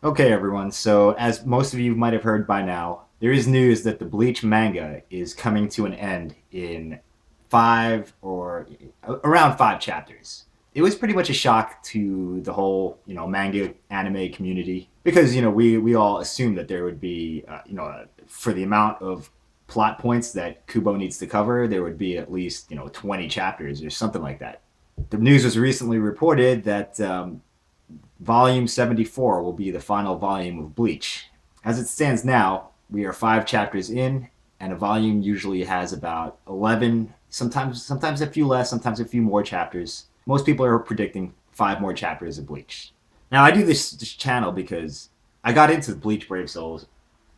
Okay, everyone. So, as most of you might have heard by now, there is news that the Bleach manga is coming to an end in around 5 chapters. It was pretty much a shock to the whole, manga anime community because, we all assumed that there would be, for the amount of plot points that Kubo needs to cover, there would be at least, 20 chapters or something like that. The news was recently reported that Volume 74 will be the final volume of Bleach. As it stands now, we are 5 chapters in, and a volume usually has about 11, sometimes a few less, sometimes a few more chapters. Most people are predicting 5 more chapters of Bleach. Now, I do this channel because I got into Bleach Brave Souls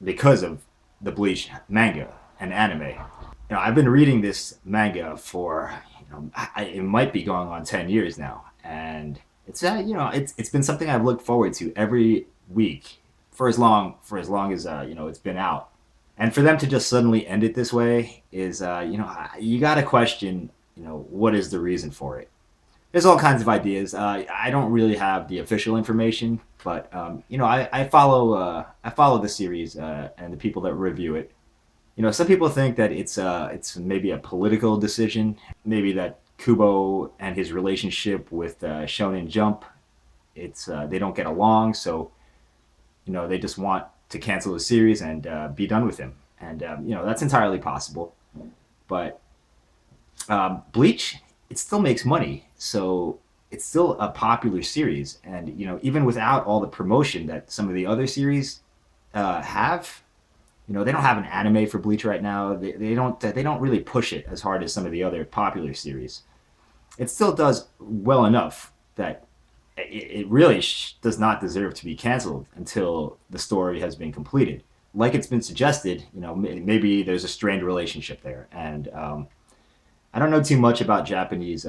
because of the Bleach manga and anime. I've been reading this manga for, it might be going on 10 years now, and it's been something I've looked forward to every week for as long as it's been out. And for them to just suddenly end it this way is you got to question what is the reason for it. There's all kinds of ideas. I don't really have the official information, but I follow the series and the people that review it. Some people think that it's maybe a political decision, maybe that Kubo and his relationship with Shonen Jump, it's they don't get along, so they just want to cancel the series and be done with him, and that's entirely possible. But Bleach, it still makes money, so it's still a popular series, and even without all the promotion that some of the other series have, they don't have an anime for Bleach right now. They don't really push it as hard as some of the other popular series. It still does well enough that it really does not deserve to be canceled until the story has been completed. Like it's been suggested, maybe there's a strained relationship there, and I don't know too much about Japanese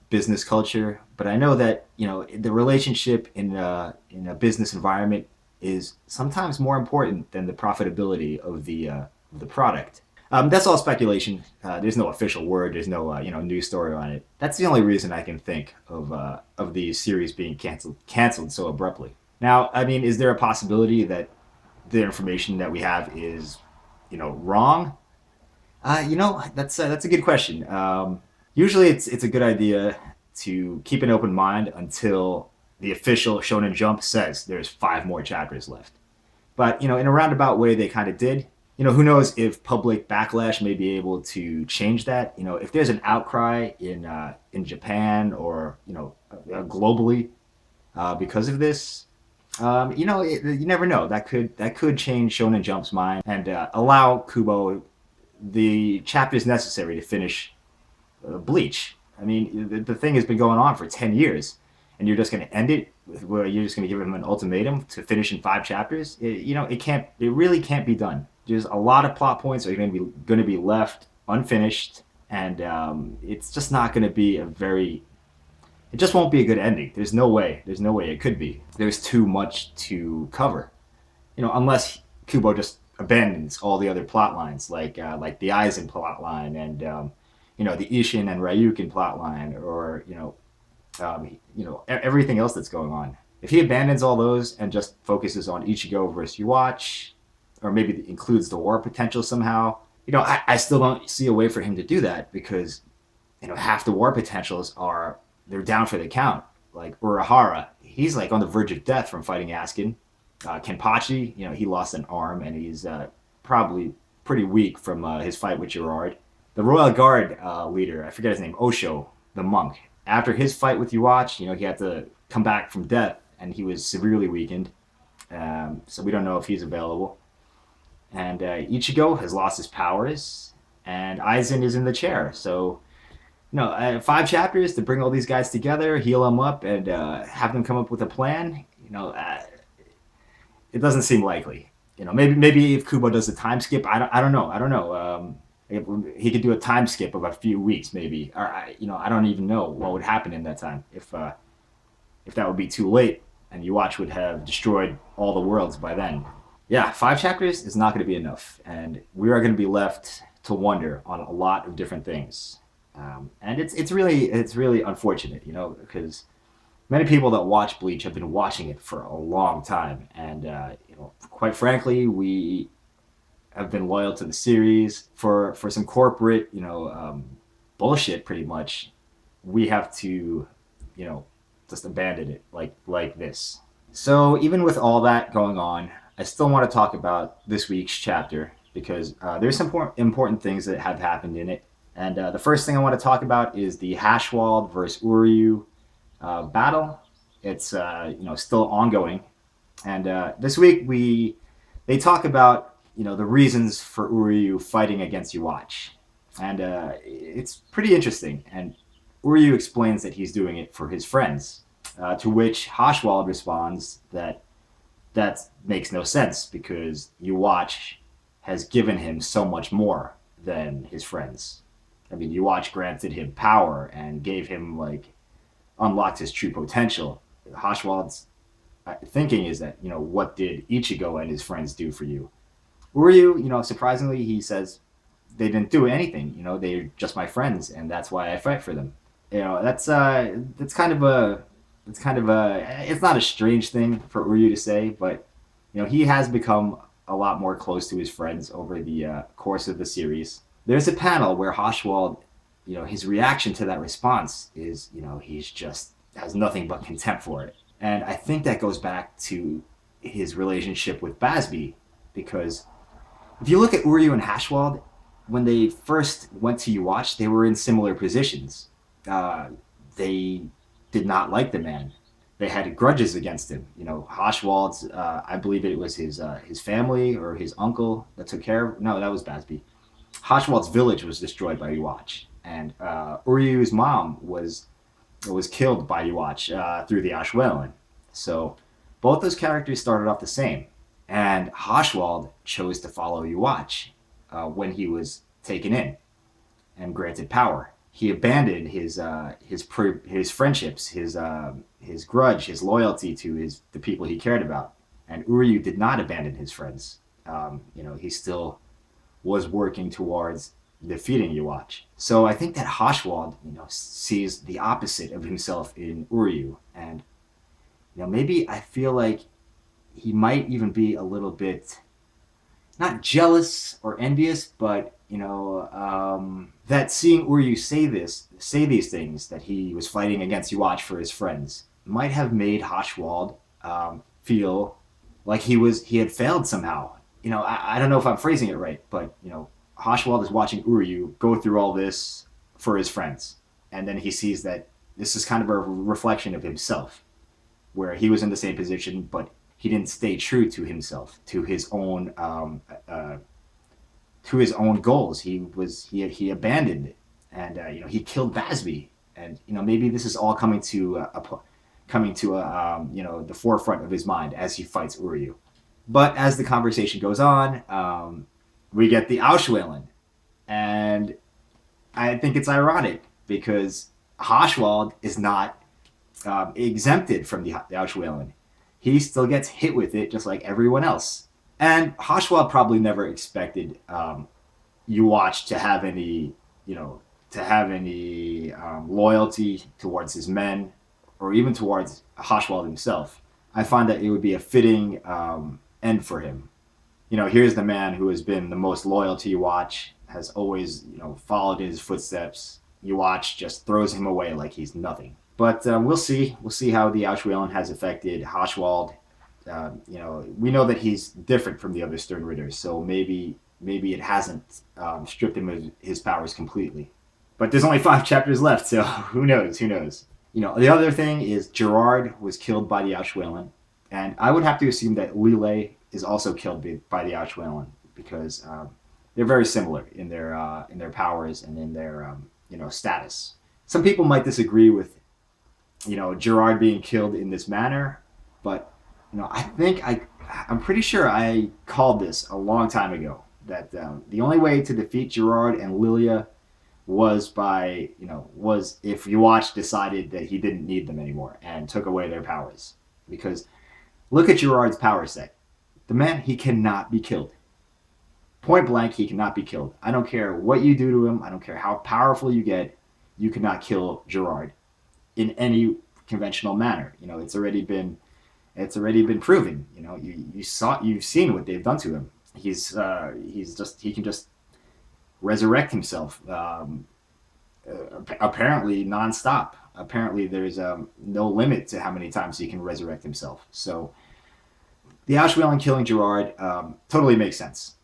business culture, but I know that the relationship in a business environment is sometimes more important than the profitability of the product. That's all speculation. There's no official word. There's no news story on it. That's the only reason I can think of the series being canceled so abruptly. Now, I mean, is there a possibility that the information that we have is wrong? That's a good question. Usually, it's a good idea to keep an open mind until the official Shonen Jump says there's 5 more chapters left. But in a roundabout way, they kind of did. Who knows if public backlash may be able to change that. If there's an outcry in Japan or globally because of this, you never know. That could change Shonen Jump's mind and allow Kubo the chapters necessary to finish Bleach. I mean, the thing has been going on for 10 years, and you're just going to end it where you're just going to give him an ultimatum to finish in 5 chapters. It can't. It really can't be done. There's a lot of plot points that are going to be left unfinished, and it's just not going to be a very. It just won't be a good ending. There's no way. There's no way it could be. There's too much to cover. Unless Kubo just abandons all the other plot lines, like the Aizen plot line and the Ishin and Ryukin plot line, or everything else that's going on. If he abandons all those and just focuses on Ichigo versus Yhwach, or maybe includes the war potential somehow, I still don't see a way for him to do that because half the war potentials they're down for the count. Like Urahara, he's like on the verge of death from fighting Askin. Kenpachi, he lost an arm and he's probably pretty weak from his fight with Gerard. The Royal Guard leader, I forget his name, Osho, the monk. After his fight with Yhwach, he had to come back from death and he was severely weakened. So we don't know if he's available. And Ichigo has lost his powers, and Aizen is in the chair. So, 5 chapters to bring all these guys together, heal them up, and have them come up with a plan. It doesn't seem likely. Maybe if Kubo does a time skip, I don't know. If he could do a time skip of a few weeks, maybe. Or I don't even know what would happen in that time if that would be too late, and Yhwach would have destroyed all the worlds by then. Yeah, 5 chapters is not going to be enough, and we are going to be left to wonder on a lot of different things. And it's really unfortunate, because many people that watch Bleach have been watching it for a long time, and quite frankly, we have been loyal to the series for some corporate, bullshit. Pretty much, we have to, you know, just abandon it like this. So even with all that going on, I still want to talk about this week's chapter because there's some important things that have happened in it. And the first thing I want to talk about is the Hashwalth versus Uryu battle. It's still ongoing, and this week they talk about the reasons for Uryu fighting against Yhwach, and it's pretty interesting. And Uryu explains that he's doing it for his friends, to which Hashwalth responds that makes no sense because Yhwach has given him so much more than his friends. I mean, Yhwach granted him power and gave him unlocked his true potential. Hashwald's thinking is that what did Ichigo and his friends do for you? Uryu, surprisingly, he says they didn't do anything. They're just my friends, and that's why I fight for them. That's kind of a it's not a strange thing for Uryu to say, but he has become a lot more close to his friends over the course of the series. There's a panel where Hashwalth, his reaction to that response is, he's just has nothing but contempt for it. And I think that goes back to his relationship with Basby, because if you look at Uryu and Hashwalth, when they first went to Yhwach, they were in similar positions. They did not like the man. They had grudges against him. Hashwald's, I believe it was his family or his uncle that took care of. No, that was Basby. Hashwald's village was destroyed by Yhwach, and Uryu's mom was killed by Yhwach through the Ashwelin. So both those characters started off the same, and Hashwalth chose to follow Yhwach when he was taken in and granted power. He abandoned his friendships, his grudge, his loyalty to the people he cared about, and Uryu did not abandon his friends. He still was working towards defeating Yhwach. So I think that Hashwalth, sees the opposite of himself in Uryu, and maybe I feel like he might even be a little bit not jealous or envious, but that seeing Uryu say these things, that he was fighting against Yhwach for his friends, might have made Hashwalth feel like he had failed somehow. I don't know if I'm phrasing it right, but Hashwalth is watching Uryu go through all this for his friends, and then he sees that this is kind of a reflection of himself, where he was in the same position, but he didn't stay true to himself, to his own goals. He abandoned it, and he killed Basby, and maybe this is all coming to the forefront of his mind as he fights Uryu. But as the conversation goes on, we get the Auschwelin, and I think it's ironic because Hashwalth is not exempted from the Auschwelin. He still gets hit with it just like everyone else. And Hashwalth probably never expected Yhwach to have any, loyalty towards his men, or even towards Hashwalth himself. I find that it would be a fitting end for him. Here's the man who has been the most loyal to Yhwach, has always, followed in his footsteps. Yhwach just throws him away like he's nothing. But we'll see. We'll see how the Auschwelin has affected Hashwalth. We know that he's different from the other Stern Ritters, so maybe it hasn't stripped him of his powers completely. But there's only 5 chapters left, so who knows? Who knows? The other thing is Gerard was killed by the Auschwelin, and I would have to assume that Lille is also killed by the Auschwelin because they're very similar in their powers and in their status. Some people might disagree with Gerard being killed in this manner, but I think I'm pretty sure I called this a long time ago that the only way to defeat Gerard and Lilia was if Yhwach decided that he didn't need them anymore and took away their powers. Because look at Gerard's power set. The man, he cannot be killed. Point blank, he cannot be killed. I don't care what you do to him. I don't care how powerful you get. You cannot kill Gerard in any conventional manner. It's already been proven. You've seen what they've done to him. He can just resurrect himself. Apparently nonstop. Apparently there's no limit to how many times he can resurrect himself. So the Ashwell killing Gerard totally makes sense.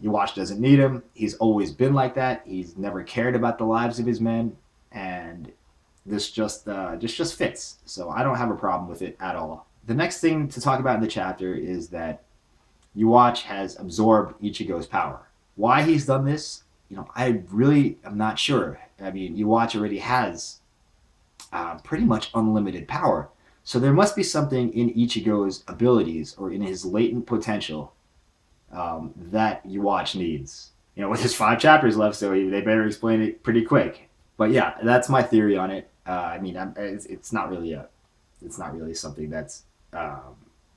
Yhwach doesn't need him. He's always been like that. He's never cared about the lives of his men, and this just fits. So I don't have a problem with it at all. The next thing to talk about in the chapter is that Yhwach has absorbed Ichigo's power. Why he's done this, I really am not sure. I mean, Yhwach already has pretty much unlimited power. So there must be something in Ichigo's abilities or in his latent potential that Yhwach needs. With his 5 chapters left, so they better explain it pretty quick. But yeah, that's my theory on it. It's not really something that's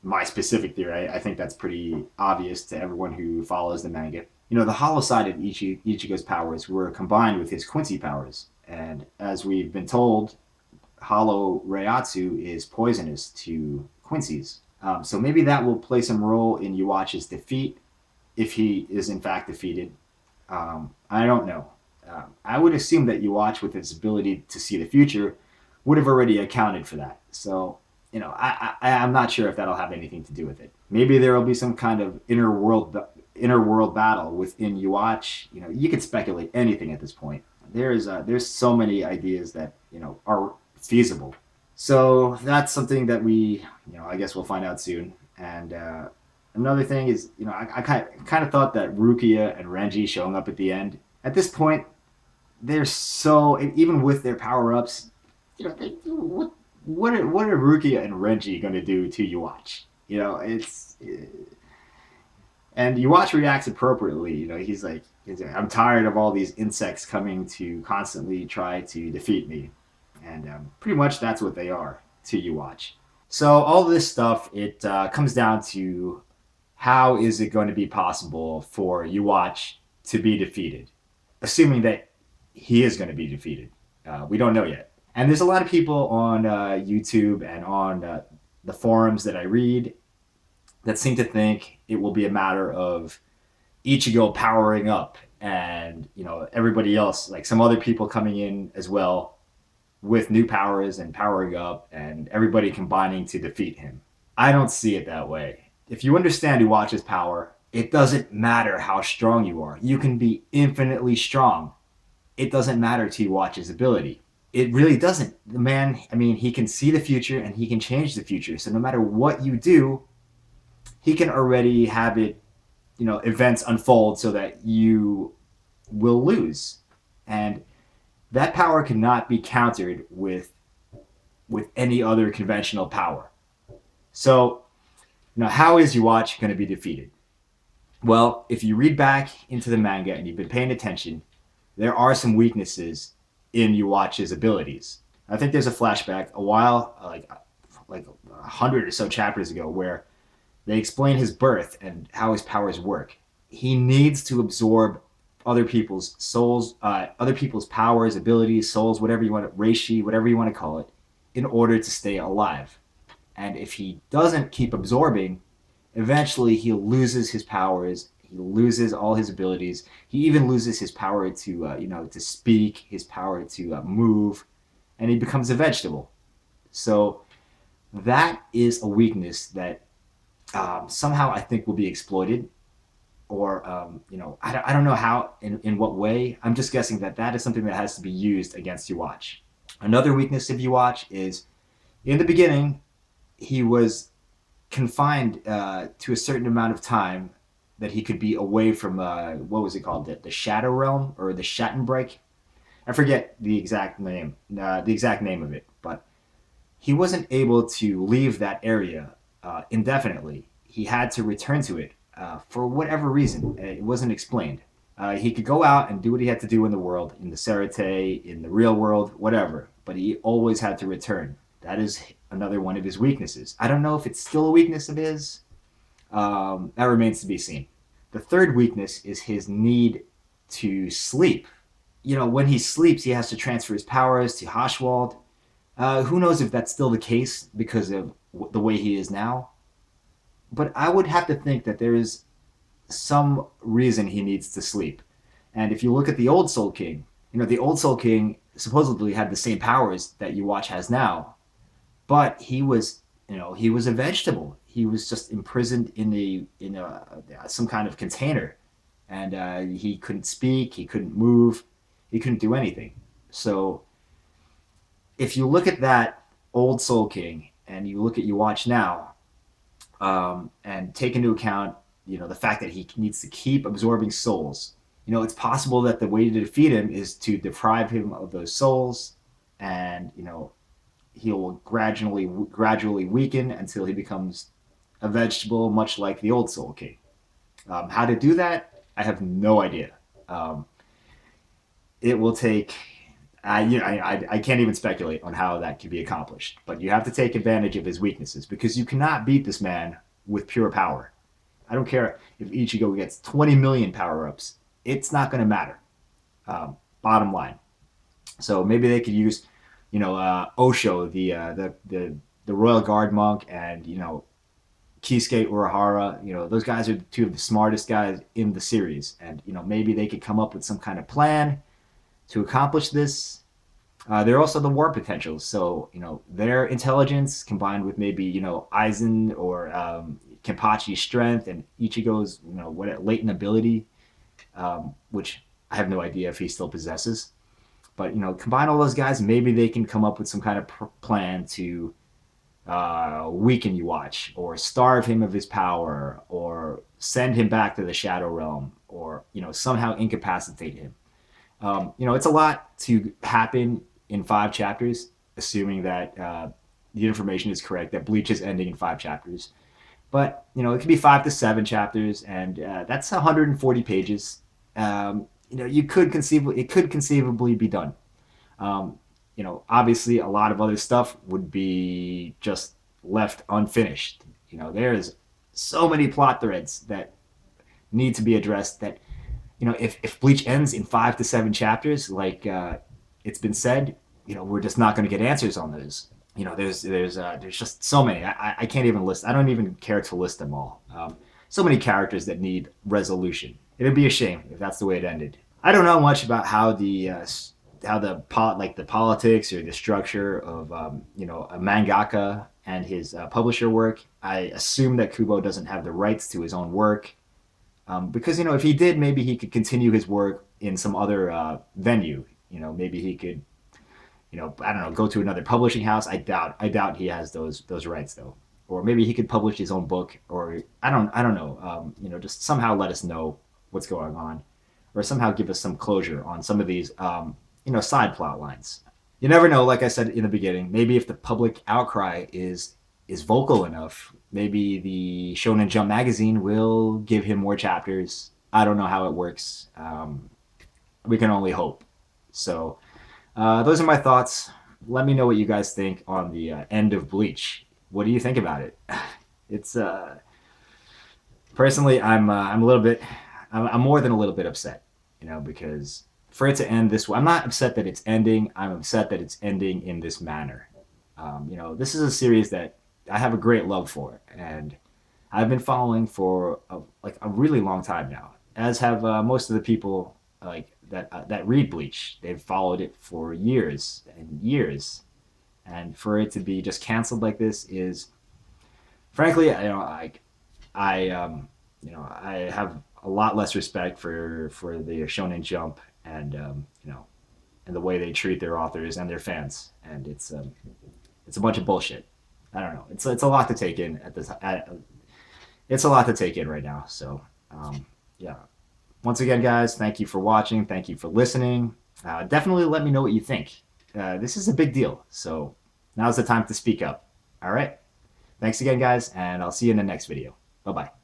my specific theory. I think that's pretty obvious to everyone who follows the manga. The hollow side of Ichigo's powers were combined with his Quincy powers, and as we've been told, hollow Reiatsu is poisonous to Quincy's. So maybe that will play some role in Yhwach's defeat, if he is in fact defeated. I don't know. I would assume that Yhwach, with his ability to see the future, would have already accounted for that. So, I'm not sure if that'll have anything to do with it. Maybe there will be some kind of inner world battle within Yhwach. You could speculate anything at this point. There's so many ideas that are feasible. So that's something that I guess we'll find out soon. And another thing is, I kind of thought that Rukia and Renji showing up at the end, at this point, they're so, even with their power ups, what are Rukia and Renji going to do to Yhwach? And Yhwach reacts appropriately. He's like, I'm tired of all these insects coming to constantly try to defeat me. And pretty much that's what they are to Yhwach. So all this stuff, it comes down to how is it going to be possible for Yhwach to be defeated? Assuming that he is going to be defeated. We don't know yet. And there's a lot of people on YouTube and on the forums that I read that seem to think it will be a matter of Ichigo powering up and, everybody else, like some other people coming in as well with new powers and powering up and everybody combining to defeat him. I don't see it that way. If you understand Yhwach's power, it doesn't matter how strong you are. You can be infinitely strong. It doesn't matter to Yhwach's ability. It really doesn't. The man, he can see the future and he can change the future. So no matter what you do, he can already have it, events unfold so that you will lose. And that power cannot be countered with any other conventional power. So, how is Yhwach going to be defeated? Well, if you read back into the manga and you've been paying attention, there are some weaknesses in Yhwach's abilities. I think there's a flashback a while, like 100 or so chapters ago, where they explain his birth and how his powers work. He needs to absorb other people's souls, other people's powers, abilities, souls, whatever you want, reishi, whatever you want to call it, in order to stay alive. And if he doesn't keep absorbing, eventually he loses his powers. He loses all his abilities. He even loses his power to, to speak, his power to move, and he becomes a vegetable. So that is a weakness that somehow I think will be exploited, or I don't know how, in what way. I'm just guessing that is something that has to be used against Yhwach. Another weakness of Yhwach is, in the beginning, he was confined to a certain amount of time that he could be away from, what was it called, the Shadow Realm, or the Schattenbreak? I forget the exact name of it, but he wasn't able to leave that area indefinitely. He had to return to it for whatever reason. It wasn't explained. He could go out and do what he had to do in the world, in the Serete, in the real world, whatever, but he always had to return. That is another one of his weaknesses. I don't know if it's still a weakness of his. That remains to be seen. The third weakness is his need to sleep. When he sleeps, he has to transfer his powers to Hashwalth, Who knows if that's still the case because of the way he is now? But I would have to think that there is some reason he needs to sleep. And if you look at the old Soul King, the old Soul King supposedly had the same powers that Yhwach has now, but he was a vegetable. He was just imprisoned in a some kind of container, and he couldn't speak, he couldn't move, he couldn't do anything. So if you look at that old Soul King and you look at Yhwach now, and take into account the fact that he needs to keep absorbing souls. It's possible that the way to defeat him is to deprive him of those souls, and he will gradually weaken until he becomes a vegetable, much like the old Soul King. How to do that, I have no idea. Um, it will take. I can't even speculate on how that can be accomplished, but you have to take advantage of his weaknesses because you cannot beat this man with pure power. I don't care if Ichigo gets 20 million power ups; it's not going to matter. Bottom line. So maybe they could use, Osho, the royal guard monk, and Kisuke Urahara. Those guys are two of the smartest guys in the series, and maybe they could come up with some kind of plan to accomplish this. They're also the war potentials, so their intelligence combined with maybe Aizen or Kenpachi's strength and Ichigo's what latent ability, which I have no idea if he still possesses. But combine all those guys, maybe they can come up with some kind of plan to weaken Yhwach, or starve him of his power, or send him back to the Shadow Realm, or somehow incapacitate him. It's a lot to happen in 5 chapters, assuming that the information is correct, that Bleach is ending in 5 chapters. But it could be 5 to 7 chapters, and that's 140 pages. It could conceivably be done. Obviously, a lot of other stuff would be just left unfinished. There's so many plot threads that need to be addressed that if Bleach ends in 5 to 7 chapters, like it's been said, we're just not going to get answers on those. There's just so many. I can't even list. I don't even care to list them all. So many characters that need resolution. It'd be a shame if that's the way it ended. I don't know much about how the politics or the structure of a mangaka and his publisher work. I assume that Kubo doesn't have the rights to his own work. Because if he did, maybe he could continue his work in some other venue. Maybe he could, I don't know, go to another publishing house. I doubt he has those rights though. Or maybe he could publish his own book, or I don't know. Just somehow let us know what's going on, or somehow give us some closure on some of these, side plot lines. You never know. Like I said in the beginning, maybe if the public outcry is vocal enough, maybe the Shonen Jump magazine will give him more chapters. I don't know how it works. We can only hope. So those are my thoughts. Let me know what you guys think on the end of Bleach. What do you think about it? It's personally, I'm a little bit, I'm more than a little bit upset, because for it to end this way, I'm not upset that it's ending. I'm upset that it's ending in this manner. This is a series that I have a great love for, and I've been following for a really long time now, as have most of the people that read Bleach. They've followed it for years and years, and for it to be just canceled like this is, frankly, I have a lot less respect for the Shonen Jump and and the way they treat their authors and their fans, and it's a bunch of bullshit. I don't know. It's a lot to take in it's a lot to take in right now. So yeah. Once again, guys, thank you for watching. Thank you for listening. Definitely let me know what you think. This is a big deal, so now's the time to speak up. All right. Thanks again, guys, and I'll see you in the next video. Bye bye.